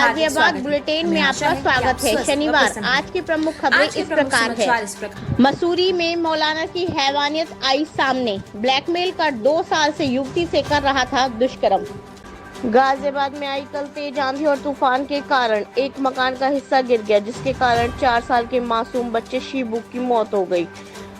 Ghaziabad bulletin में आपका स्वागत है। शनिवार आज की प्रमुख खबरें इस प्रकार है। मसूरी में मौलाना की हैवानियत आई सामने। ब्लैकमेल कर 2 साल से युवती से कर रहा था दुष्कर्म। गाजियाबाद में आई कल तेज आंधी और तूफान के कारण एक मकान का हिस्सा गिर गया, जिसके कारण 4 साल के मासूम बच्चे शिबू की मौत हो गई।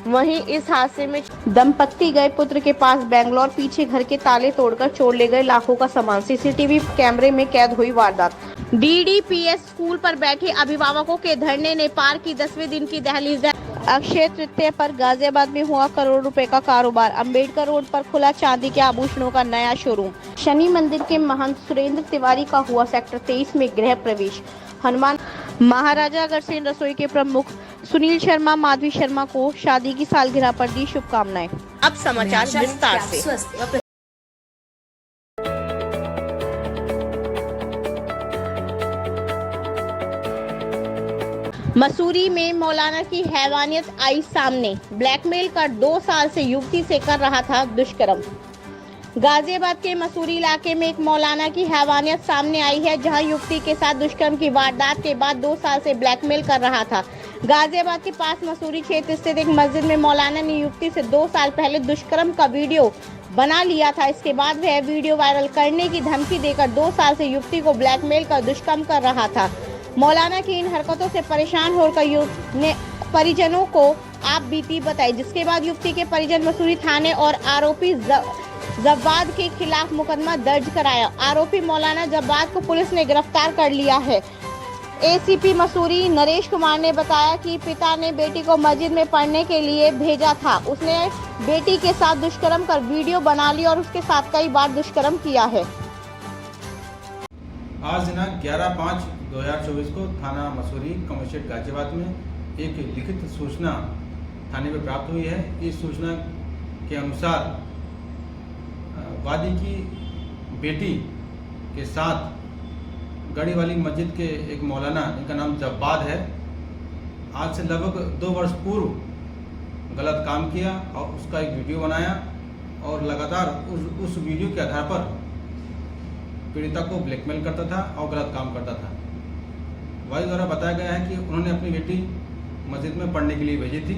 वहीं इस हादसे में दंपत्ति गए पुत्र के पास बेंगलोर, पीछे घर के ताले तोड़कर चोर ले गए लाखों का सामान। सीसीटीवी कैमरे में कैद हुई वारदात। डीडीपीएस स्कूल पर बैठे अभिभावकों के धरने ने पार की 10वें दिन की दहलीज। अक्षय तृतीया पर गाजियाबाद में हुआ करोड़ रुपए का कारोबार। अंबेडकर रोड पर खुला चांदी के आभूषणों का नया शोरूम। शनि मंदिर के महंत सुरेंद्र तिवारी का हुआ सेक्टर 23 में गृह प्रवेश। हनुमान महाराजा अग्रसेन रसोई के प्रमुख सुनील शर्मा माधवी शर्मा को शादी की सालगिरह पर दी शुभकामनाएं। अब समाचार विस्तार से। मसूरी में मौलाना की हैवानियत आई सामने। ब्लैकमेल कर 2 साल से युवती से कर रहा था दुष्कर्म। गाजियाबाद के मसूरी इलाके में एक मौलाना की हैवानियत सामने आई है, जहां युवती के साथ दुष्कर्म की वारदात के बाद 2 साल से ब्लैकमेल कर रहा था। गाजियाबाद के पास मसूरी क्षेत्र स्थित एक मस्जिद में मौलाना ने युवती से 2 साल पहले दुष्कर्म का वीडियो बना लिया था। इसके बाद वह वीडियो वायरल करने की धमकी देकर 2 साल से युवती को ब्लैकमेल कर दुष्कर्म कर रहा था। मौलाना की इन हरकतों से परेशान होकर युवती ने परिजनों को आप बीती बताई, जिसके बाद युवती के परिजन मसूरी थाने और आरोपी जब्बाद के खिलाफ मुकदमा दर्ज कराया। आरोपी मौलाना जब्बाद को पुलिस ने गिरफ्तार कर लिया है। एसीपी मसूरी नरेश कुमार ने बताया कि पिता ने बेटी को मस्जिद में पढ़ने के लिए भेजा था। उसने बेटी के साथ दुष्कर्म कर वीडियो बना ली और उसके साथ कई बार दुष्कर्म किया है। आज दिनांक 11/5/2024 को थाना मसूरी कमिश्नरेट गाजियाबाद में एक लिखित सूचना थाने में प्राप्त हुई है। इस सूचना के अनुसार वादी की बेटी के साथ गढ़ी वाली मस्जिद के एक मौलाना, जिनका नाम जब्बाद है, आज से लगभग 2 वर्ष पूर्व गलत काम किया और उसका एक वीडियो बनाया और लगातार उस वीडियो के आधार पर पीड़िता को ब्लैकमेल करता था और गलत काम करता था। वादी द्वारा बताया गया है कि उन्होंने अपनी बेटी मस्जिद में पढ़ने के लिए भेजी थी,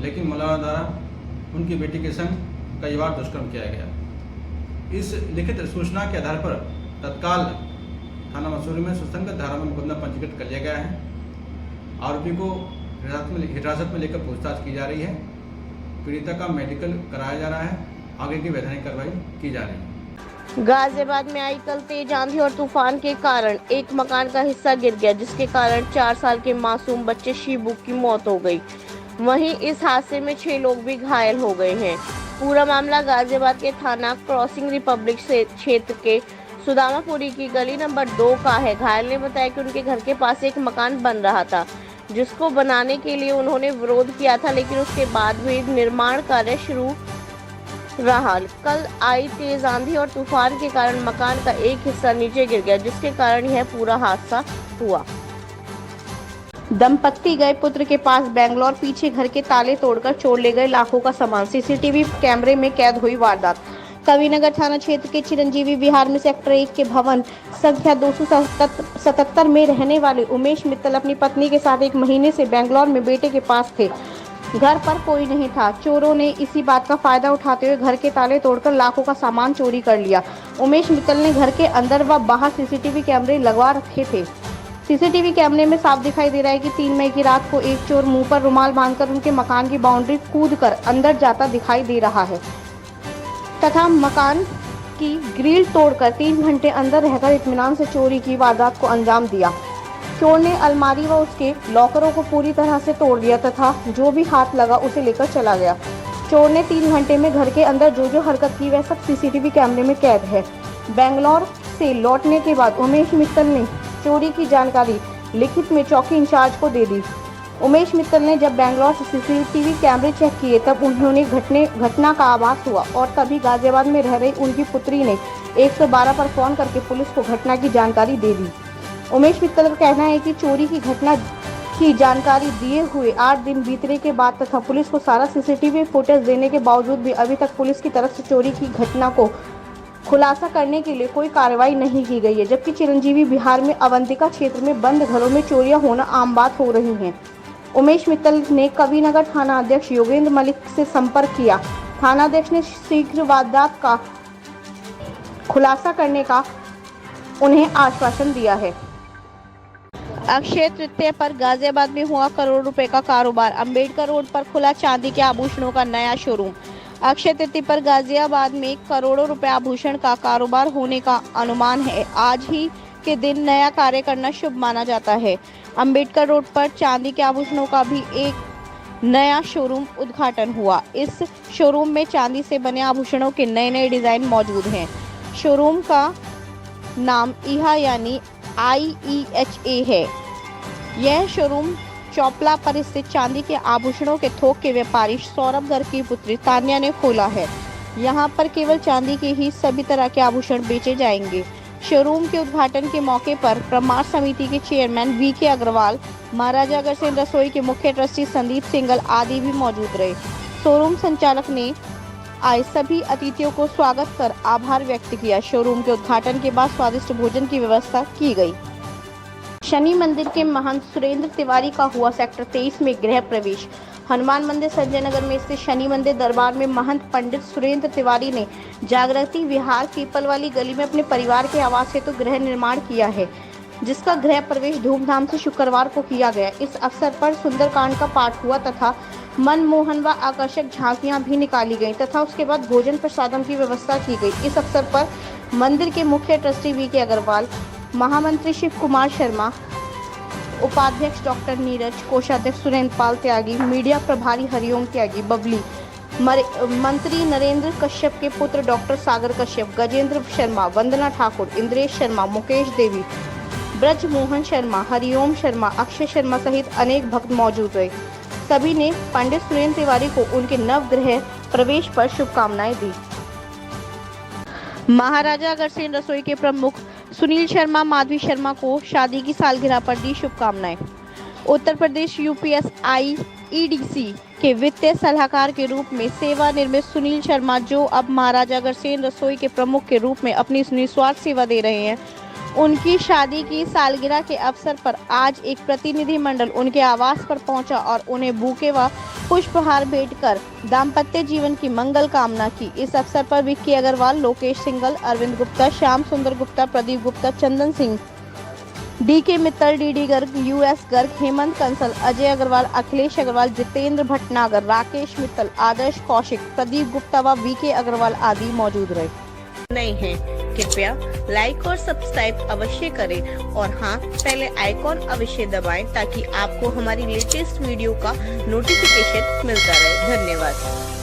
लेकिन मौलाना द्वारा उनकी बेटी के संग कई बार दुष्कर्म किया गया। इस लिखित सूचना के आधार पर तत्काल थाना मसूरी में सुसंगत धारा में मुकदमा पंजीकृत कर लिया गया है। आरोपी को हिरासत में लेकर पूछताछ की जा रही है। पीड़िता का मेडिकल कराया जा रहा है। आगे की वैधानिक कार्रवाई की जा रही है। गाजियाबाद में आई कल तेज आंधी और तूफान के कारण एक मकान का हिस्सा गिर गया, जिसके कारण 4 साल के मासूम बच्चे शिबू की मौत हो गई। वहीं इस हादसे में 6 लोग भी घायल हो गए हैं। पूरा मामला गाजियाबाद के थाना क्रॉसिंग रिपब्लिक से क्षेत्र के सुदामापुरी की गली नंबर 2 का है। घायल ने बताया कि उनके घर के पास एक मकान बन रहा था, जिसको बनाने के लिए उन्होंने विरोध किया था, लेकिन उसके बाद भी निर्माण कार्य शुरू रहा। कल आई तेज आंधी और तूफान के कारण मकान का एक हिस्सा नीचे गिर गया, जिसके कारण यह पूरा हादसा हुआ। दंपत्ति गए पुत्र के पास बेंगलोर, पीछे घर के ताले तोड़कर चोर ले गए लाखों का सामान। सीसीटीवी कैमरे में कैद हुई वारदात। कविनगर थाना क्षेत्र के चिरंजीवी विहार में सेक्टर 1 के भवन संख्या 277 में रहने वाले उमेश मित्तल अपनी पत्नी के साथ 1 महीने से बेंगलोर में बेटे के पास थे। घर पर कोई नहीं था। चोरों ने इसी बात का फायदा उठाते हुए घर के ताले तोड़कर लाखों का सामान चोरी कर लिया। उमेश मित्तल ने घर के अंदर व बाहर सीसीटीवी कैमरे लगवा रखे थे। सीसीटीवी कैमरे में साफ दिखाई दे रहा है कि 3 मई की रात को एक चोर मुंह पर रुमाल बांधकर उनके मकान की बाउंड्री कूदकर अंदर जाता दिखाई दे रहा है तथा मकान की ग्रिल तोड़कर 3 घंटे अंदर रहकर इत्मीनान से चोरी की वारदात को अंजाम दिया। चोर ने अलमारी व उसके लॉकरों को पूरी तरह से तोड़ दिया तथा जो भी हाथ लगा उसे लेकर चला गया। चोर ने 3 घंटे में घर के अंदर जो हरकत की वह सब सीसीटीवी कैमरे में कैद है। बेंगलोर से लौटने के बाद उमेश मित्तल ने चोरी की जानकारी लिखित में चौकी इंचार्ज को दे दी। उमेश मित्तल ने जब बेंगलोर से सीसीटीवी कैमरे चेक किए तब उन्होंने घटना का आभास हुआ और तभी गाजियाबाद में रह रही उनकी पुत्री ने 112 पर फोन करके पुलिस को घटना की जानकारी दे दी। उमेश मित्तल का कहना है कि चोरी की घटना की जानकारी दिए हुए 8 दिन बीतने के बाद तथा पुलिस को सारा सीसीटीवी फुटेज देने के बावजूद भी अभी तक पुलिस की तरफ से चोरी की घटना को खुलासा करने के लिए कोई कार्रवाई नहीं की गई है, जबकि चिरंजीवी बिहार में अवंतिका क्षेत्र में बंद घरों में चोरियां होना आम बात हो रही हैं। उमेश मित्तल ने कविनगर थाना अध्यक्ष योगेंद्र मलिक से संपर्क किया। थानाध्यक्ष ने शीघ्र वारदात का खुलासा करने का उन्हें आश्वासन दिया है। अक्षय तृतीया पर गाजियाबाद में हुआ करोड़ रुपए का कारोबार। अंबेडकर रोड पर खुला चांदी के आभूषणों का नया शोरूम। अक्षय तृतीया पर गाजियाबाद में करोड़ों रुपए आभूषण का कारोबार होने का अनुमान है। आज ही के दिन नया कार्य करना शुभ माना जाता है। अंबेडकर रोड पर चांदी के आभूषणों का भी एक नया शोरूम उद्घाटन हुआ। इस शोरूम में चांदी से बने आभूषणों के नए नए डिजाइन मौजूद हैं। शोरूम का नाम इहा यानी IEHA है। यह शोरूम चौपला पर स्थित चांदी के आभूषणों के थोक के व्यापारी सौरभ गर्ग की पुत्री तान्या ने खोला है। यहाँ पर केवल चांदी के ही सभी तरह के आभूषण बेचे जाएंगे। शोरूम के उद्घाटन के मौके पर प्रमाण समिति के चेयरमैन VK अग्रवाल, महाराजा अग्रसेन रसोई के मुख्य ट्रस्टी संदीप सिंघल आदि भी मौजूद रहे। शोरूम संचालक ने आए सभी अतिथियों को स्वागत कर आभार व्यक्त किया। शोरूम के उद्घाटन के बाद स्वादिष्ट भोजन की व्यवस्था की गई। शनि मंदिर के महंत सुरेंद्र तिवारी का हुआ सेक्टर 23 में गृह प्रवेश। हनुमान मंदिर संजय नगर में स्थित शनि मंदिर दरबार में महंत पंडित सुरेंद्र तिवारी ने जागृति विहार पीपलवाली गली में अपने परिवार के आवास हेतु गृह निर्माण किया है, जिसका गृह प्रवेश धूमधाम से शुक्रवार को किया गया। इस अवसर पर सुंदरकांड का पाठ हुआ तथा मनमोहन व आकर्षक झांकियां भी निकाली गईं तथा उसके बाद भोजन प्रसादम की व्यवस्था की गई। इस अवसर पर मंदिर के मुख्य ट्रस्टी VK अग्रवाल, महामंत्री शिव कुमार शर्मा, उपाध्यक्ष डॉक्टर नीरज, कोषाध्यक्ष सुरेंद्र पाल त्यागी, मीडिया प्रभारी हरिओम त्यागी, बबली, मंत्री नरेंद्र कश्यप के पुत्र डॉक्टर सागर कश्यप, गजेंद्र शर्मा, वंदना ठाकुर, इंद्रेश शर्मा, मुकेश देवी, ब्रज मोहन शर्मा, हरिओम शर्मा, अक्षय शर्मा सहित अनेक भक्त मौजूद रहे। सभी ने पंडित सुरेंद्र तिवारी को उनके नवगृह प्रवेश पर शुभकामनाएं दी। महाराजा अग्रसेन रसोई के प्रमुख सुनील शर्मा, माधवी शर्मा को शादी की सालगिरह पर दी शुभकामनाएं। उत्तर प्रदेश UPSI EDC के वित्तीय सलाहकार के रूप में सेवानिवृत्त सुनील शर्मा, जो अब महाराजा अग्रसेन रसोई के प्रमुख के रूप में अपनी निस्वार्थ सेवा दे रहे हैं, उनकी शादी की सालगिरह के अवसर पर आज एक प्रतिनिधि मंडल उनके आवास पर पहुंचा और उन्हें बुके व पुष्पहार भेंट कर दाम्पत्य जीवन की मंगल कामना की। इस अवसर पर VK अग्रवाल, लोकेश सिंघल, अरविंद गुप्ता, श्याम सुंदर Gupta, Pradeep Gupta, Chandan Singh, DK Mittal, DD Garg, US Garg, Hemant Kansal, Ajay Agarwal, Akhilesh Agarwal, Jitendra Bhatnagar, Rakesh Mittal, आदर्श कौशिक, प्रदीप गुप्ता व VK अग्रवाल आदि मौजूद रहे। नहीं है, कृपया लाइक और सब्सक्राइब अवश्य करें और हाँ, पहले आइकॉन अवश्य दबाएं ताकि आपको हमारी लेटेस्ट वीडियो का नोटिफिकेशन मिलता रहे। धन्यवाद।